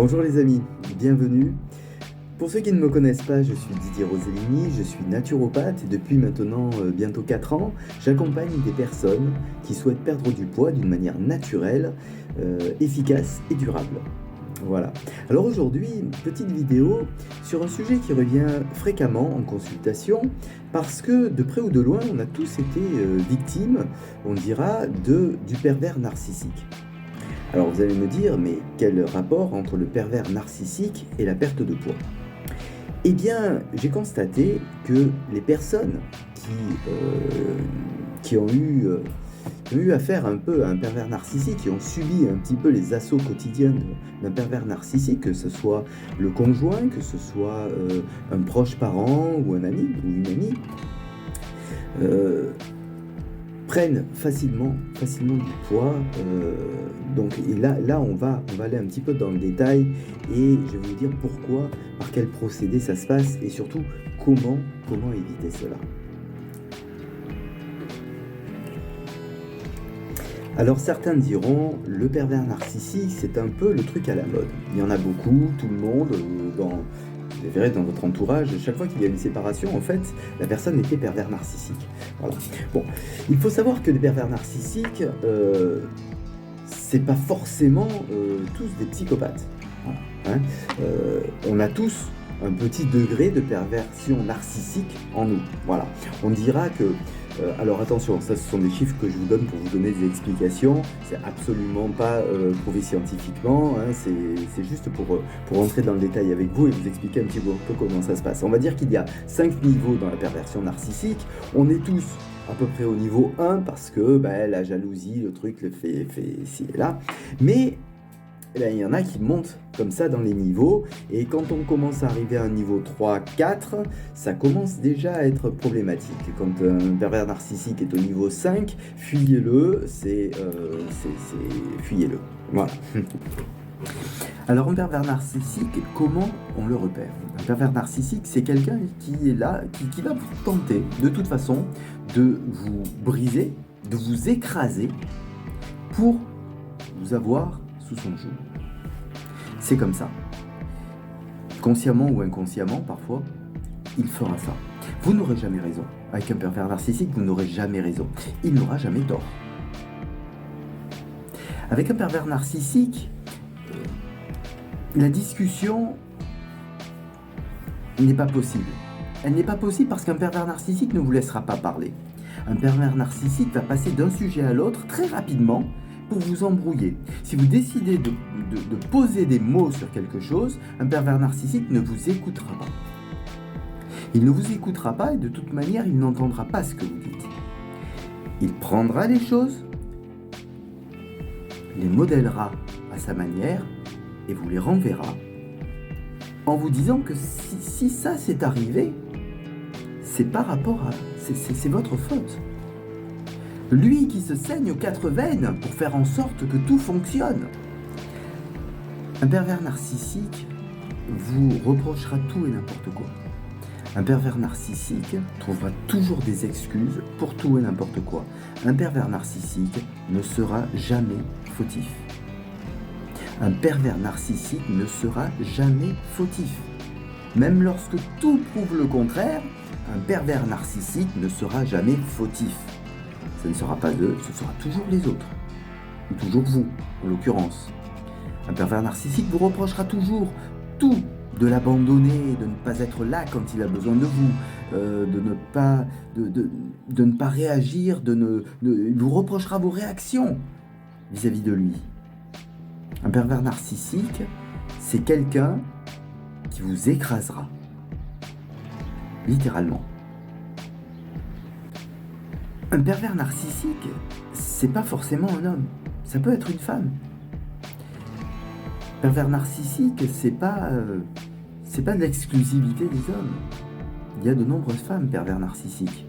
Bonjour les amis, bienvenue. Pour ceux qui ne me connaissent pas, je suis Didier Rosellini, je suis naturopathe et depuis maintenant bientôt 4 ans, j'accompagne des personnes qui souhaitent perdre du poids d'une manière naturelle, efficace et durable. Voilà. Alors aujourd'hui, une petite vidéo sur un sujet qui revient fréquemment en consultation parce que de près ou de loin, on a tous été victimes, on dira, du pervers narcissique. Alors vous allez me dire, mais quel rapport entre le pervers narcissique et la perte de poids? Eh bien, j'ai constaté que les personnes qui ont eu affaire un peu à un pervers narcissique, qui ont subi un petit peu les assauts quotidiens d'un pervers narcissique, que ce soit le conjoint, que ce soit un proche parent ou un ami ou une amie, prennent facilement du poids. Et là on va aller un petit peu dans le détail et je vais vous dire pourquoi, par quel procédé ça se passe et surtout comment éviter cela. Alors certains diront, le pervers narcissique c'est un peu le truc à la mode. Il y en a beaucoup, tout le monde, vous verrez dans votre entourage, chaque fois qu'il y a une séparation, en fait, la personne était pervers narcissique. Voilà. Bon, il faut savoir que les pervers narcissiques, c'est pas forcément tous des psychopathes. Voilà, hein. On a tous un petit degré de perversion narcissique en nous. Voilà. On dira que alors attention, ça ce sont des chiffres que je vous donne pour vous donner des explications, c'est absolument pas prouvé scientifiquement, hein, c'est juste pour rentrer dans le détail avec vous et vous expliquer un petit peu comment ça se passe. On va dire qu'il y a 5 niveaux dans la perversion narcissique, on est tous à peu près au niveau 1 parce que la jalousie, le truc le fait ici et là, mais il y en a qui montent comme ça dans les niveaux, et quand on commence à arriver à un niveau 3, 4, ça commence déjà à être problématique. Quand un pervers narcissique est au niveau 5, fuyez-le, fuyez-le. Voilà. Alors un pervers narcissique, comment on le repère? Un pervers narcissique, c'est quelqu'un qui est là, qui va vous tenter, de toute façon, de vous briser, de vous écraser, pour vous avoir sous son joug. C'est comme ça. Consciemment ou inconsciemment, parfois, il fera ça. Vous n'aurez jamais raison. Avec un pervers narcissique, vous n'aurez jamais raison. Il n'aura jamais tort. Avec un pervers narcissique, la discussion n'est pas possible. Elle n'est pas possible parce qu'un pervers narcissique ne vous laissera pas parler. Un pervers narcissique va passer d'un sujet à l'autre très rapidement pour vous embrouiller. Si vous décidez de poser des mots sur quelque chose, un pervers narcissique ne vous écoutera pas. Il ne vous écoutera pas et de toute manière, il n'entendra pas ce que vous dites. Il prendra les choses, les modèlera à sa manière et vous les renverra en vous disant que si ça s'est arrivé, c'est par rapport à... c'est votre faute. Lui qui se saigne aux 4 veines pour faire en sorte que tout fonctionne. Un pervers narcissique vous reprochera tout et n'importe quoi. Un pervers narcissique trouvera toujours des excuses pour tout et n'importe quoi. Un pervers narcissique ne sera jamais fautif. Un pervers narcissique ne sera jamais fautif. Même lorsque tout prouve le contraire, un pervers narcissique ne sera jamais fautif. Ce ne sera pas eux, ce sera toujours les autres. Ou toujours vous, en l'occurrence. Un pervers narcissique vous reprochera toujours tout, de l'abandonner, de ne pas être là quand il a besoin de vous, de ne pas réagir, il vous reprochera vos réactions vis-à-vis de lui. Un pervers narcissique, c'est quelqu'un qui vous écrasera. Littéralement. Un pervers narcissique, c'est pas forcément un homme, ça peut être une femme. Pervers narcissique, c'est pas de l'exclusivité des hommes. Il y a de nombreuses femmes pervers narcissiques.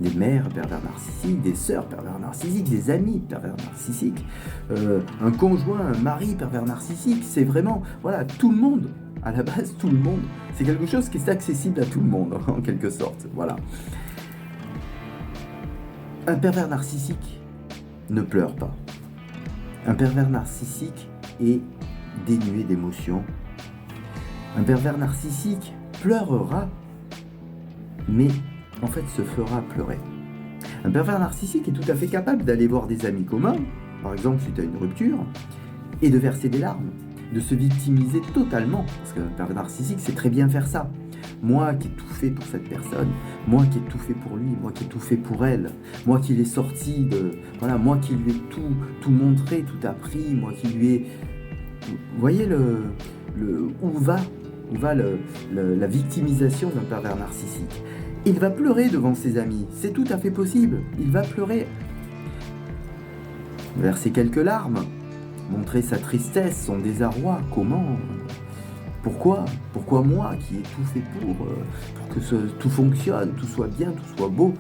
Des mères pervers narcissiques, des sœurs pervers narcissiques, des amis pervers narcissiques, un conjoint, un mari pervers narcissique, c'est vraiment, voilà, tout le monde. À la base, tout le monde. C'est quelque chose qui est accessible à tout le monde, en quelque sorte, voilà. Un pervers narcissique ne pleure pas. Un pervers narcissique est dénué d'émotion. Un pervers narcissique pleurera, mais en fait se fera pleurer. Un pervers narcissique est tout à fait capable d'aller voir des amis communs, par exemple suite à une rupture, et de verser des larmes, de se victimiser totalement, parce qu'un pervers narcissique sait très bien faire ça. Moi qui ai tout fait pour cette personne, moi qui ai tout fait pour lui, moi qui ai tout fait pour elle, moi qui l'ai sorti de... Voilà, moi qui lui ai tout montré, tout appris, moi qui lui ai... Vous voyez où va la victimisation d'un pervers narcissique. Il va pleurer devant ses amis, c'est tout à fait possible, il va pleurer. Verser quelques larmes, montrer sa tristesse, son désarroi, comment... Pourquoi moi qui ai tout fait pour que tout fonctionne, tout soit bien, tout soit beau.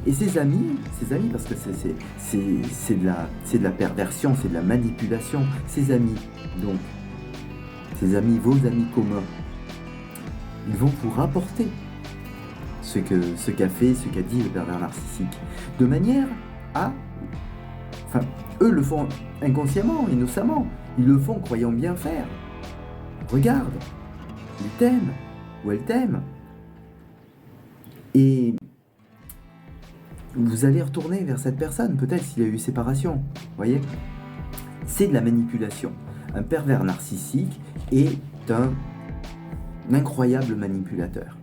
Et ses amis, parce que c'est de la perversion, c'est de la manipulation. Ses amis, donc, vos amis communs, ils vont vous rapporter ce qu'a fait, ce qu'a dit le pervers narcissique. De manière à... Enfin, eux le font inconsciemment, innocemment. Ils le font croyant bien faire. Regarde, il t'aime, ou elle t'aime. Et vous allez retourner vers cette personne, peut-être s'il y a eu séparation. Vous voyez ? C'est de la manipulation. Un pervers narcissique est un incroyable manipulateur.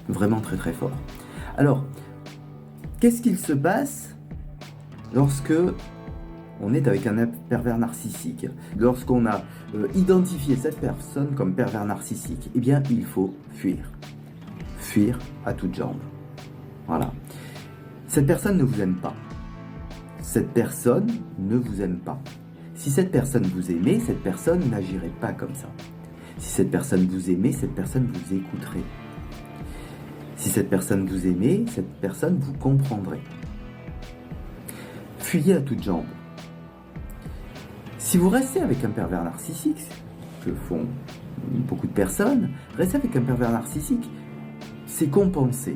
Vraiment très très fort. Alors, qu'est-ce qu'il se passe lorsque on est avec un pervers narcissique? Lorsqu'on a identifié cette personne comme pervers narcissique, eh bien, il faut fuir. Fuir à toutes jambes. Voilà. Cette personne ne vous aime pas. Cette personne ne vous aime pas. Si cette personne vous aimait, cette personne n'agirait pas comme ça. Si cette personne vous aimait, cette personne vous écouterait. Si cette personne vous aimait, cette personne vous comprendrait. Fuyez à toutes jambes. Si vous restez avec un pervers narcissique, que font beaucoup de personnes, rester avec un pervers narcissique, c'est compenser.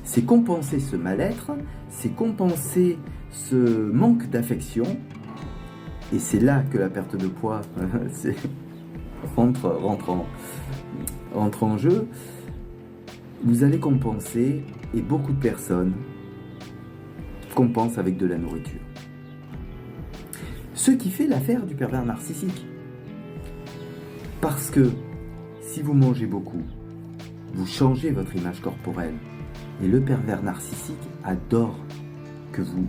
C'est compenser ce mal-être, c'est compenser ce manque d'affection, et c'est là que la perte de poids rentre en jeu. Vous allez compenser, et beaucoup de personnes compensent avec de la nourriture. Ce qui fait l'affaire du pervers narcissique. Parce que si vous mangez beaucoup, vous changez votre image corporelle. Et le pervers narcissique adore que vous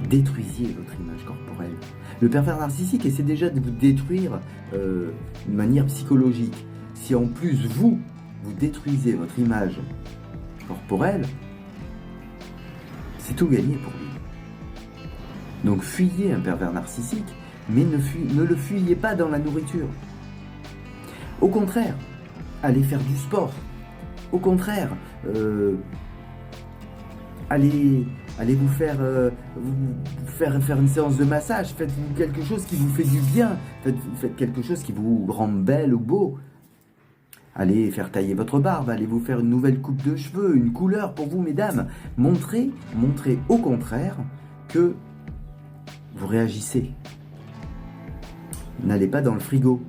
détruisiez votre image corporelle. Le pervers narcissique essaie déjà de vous détruire de manière psychologique. Si en plus vous détruisez votre image corporelle, c'est tout gagné pour lui. Donc fuyez un pervers narcissique, mais ne le fuyez pas dans la nourriture. Au contraire, allez faire du sport. Au contraire, allez vous faire une séance de massage. Faites-vous quelque chose qui vous fait du bien. Faites quelque chose qui vous rend belle ou beau. Allez faire tailler votre barbe, allez vous faire une nouvelle coupe de cheveux, une couleur pour vous, mesdames. Montrez au contraire que vous réagissez. N'allez pas dans le frigo.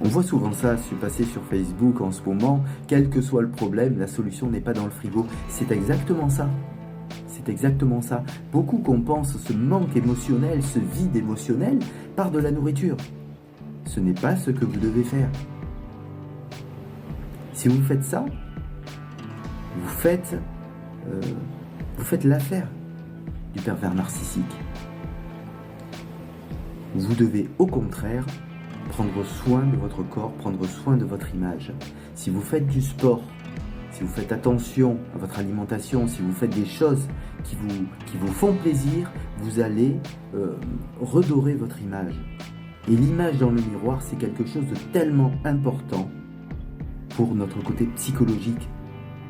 On voit souvent ça se passer sur Facebook en ce moment. Quel que soit le problème, la solution n'est pas dans le frigo. C'est exactement ça. C'est exactement ça. Beaucoup compensent ce manque émotionnel, ce vide émotionnel par de la nourriture. Ce n'est pas ce que vous devez faire. Si vous faites ça, vous faites l'affaire du pervers narcissique. Vous devez au contraire prendre soin de votre corps, prendre soin de votre image. Si vous faites du sport, si vous faites attention à votre alimentation, si vous faites des choses qui vous font plaisir, vous allez redorer votre image. Et l'image dans le miroir, c'est quelque chose de tellement important pour notre côté psychologique.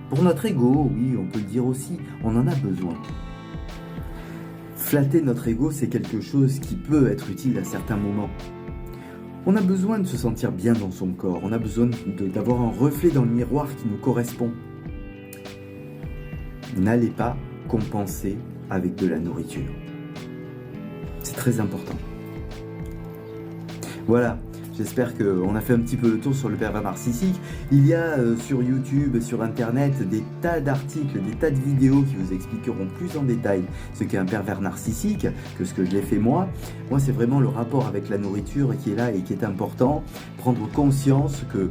Pour notre ego, oui, on peut le dire aussi, on en a besoin. Flatter notre ego, c'est quelque chose qui peut être utile à certains moments. On a besoin de se sentir bien dans son corps, on a besoin d'avoir un reflet dans le miroir qui nous correspond. N'allez pas compenser avec de la nourriture. C'est très important. Voilà, j'espère qu'on a fait un petit peu le tour sur le pervers narcissique. Il y a sur YouTube, sur Internet, des tas d'articles, des tas de vidéos qui vous expliqueront plus en détail ce qu'est un pervers narcissique que ce que je l'ai fait moi. Moi, c'est vraiment le rapport avec la nourriture qui est là et qui est important. Prendre conscience que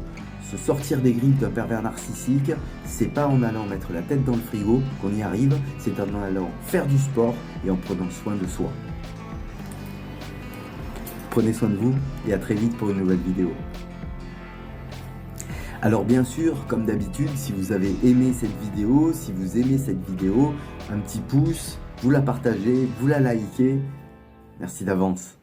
se sortir des griffes d'un pervers narcissique, c'est pas en allant mettre la tête dans le frigo qu'on y arrive, c'est en allant faire du sport et en prenant soin de soi. Prenez soin de vous et à très vite pour une nouvelle vidéo. Alors bien sûr, comme d'habitude, si vous avez aimé cette vidéo, un petit pouce, vous la partagez, vous la likez. Merci d'avance.